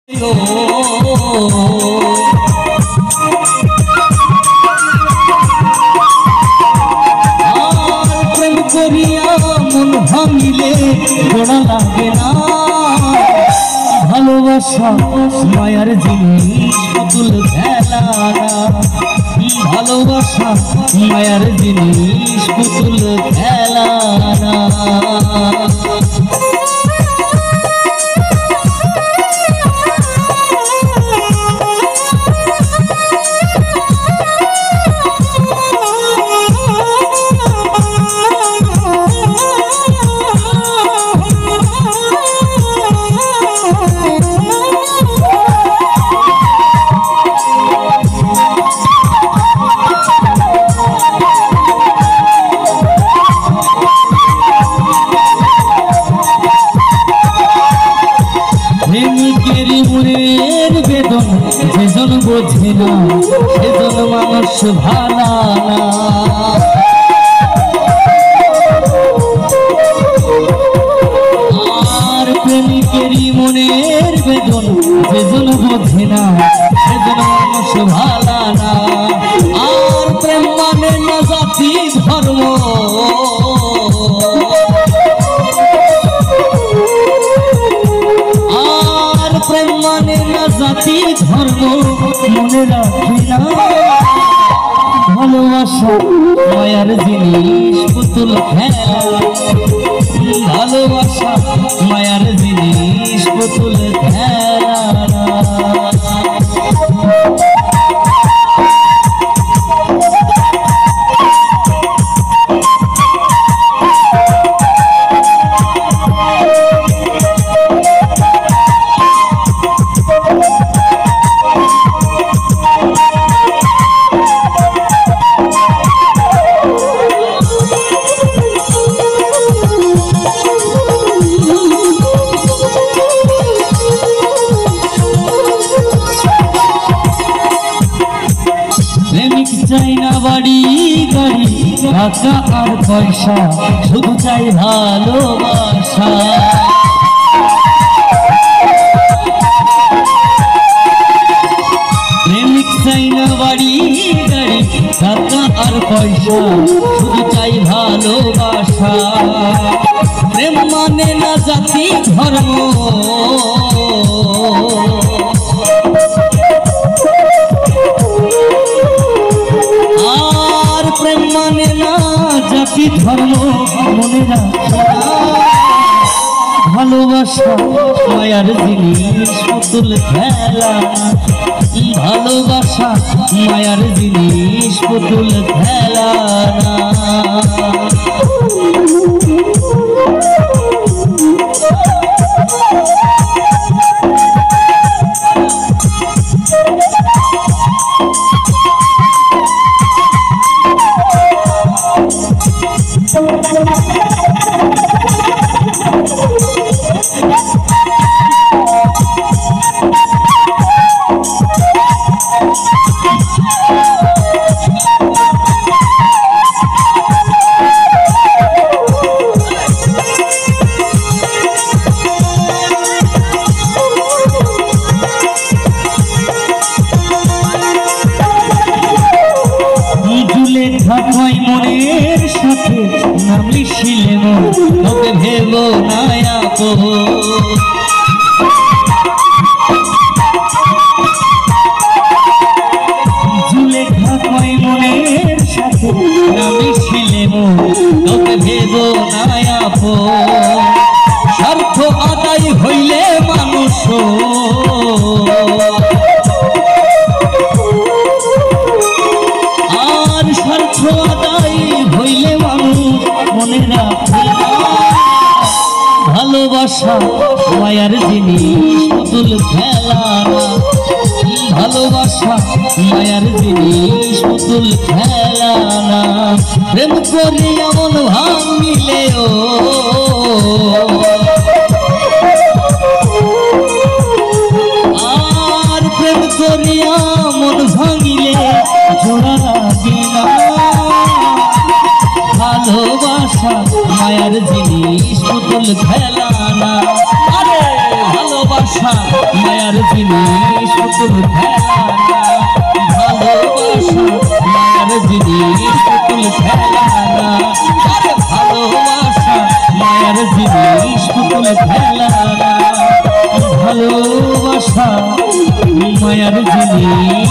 প্রেম করিয়া মন ভাঙিলে গোড়া লাগে না। ভালোবাসা মায়ার জিনিস পুতুল খেলা না। ভালোবাসা মায়ার জিনিস পুতুল খেলা না। মনের বেদন যেজন বোঝে না সেজন মানুষ ভালা না। আর প্রেমিকেরই মনের বেদন যেজন বোঝে না সেজন মানুষ ভালা না। আর প্রেম মানে না জাতি ধর্ম, প্রেম মানে না জাতি ধর্ম মনে রাখি না। ভালোবাসা মায়ার জিনিস পুতুল খেলা। ভালোবাসা মায়ার জিনিস পুতুল খেলা না। চাই না বাড়ি গাড়ি টাকা আর পয়সা, শুধু চাই ভালোবাসা। প্রেমিক চাই না বাড়ি গাড়ি টাকা আর পয়সা, শুধু চাই ভালোবাসা। প্রেম মানে না জাতি ধর্ম, প্রেম মানে না জাতি ধর্ম মনে রাখা। ভালোবাসা মায়ার জিনিস পুতুল খেলা। ভালোবাসা মায়ার জিনিস পুতুল খেলা না। মনের সাথে নাম লিখিলে তোকে ভেব না আপন। জুলেখা কয় মনের সাথে নাম লিখিলে তোকে ভেব না আপন। স্বার্থ আদায় হইলে মানুষ আর স্বার্থ আদায় হইলে মানুষ মনে রাখে না। ভালোবাসা মায়ার জিনিস পুতুল খেলা না। ভালোবাসা মায়ার জিনিস পুতুল খেলা না। প্রেম করে এমন ভাঙিলেও আর প্রেম করিয়া মন ভাঙিলে জোড়া লাগে না। ভালোবাসা মায়ার জিনিস পুতুল খেলা না। আরে ভালোবাসা মায়ার জিনিস পুতুল খেলা না, ভালোবাসা মায়ার জিনিস পুতুল খেলা না, আরে ভালোবাসা মায়ার জিনিস পুতুল খেলা না, ভালোবাসা মায়ার জিনিস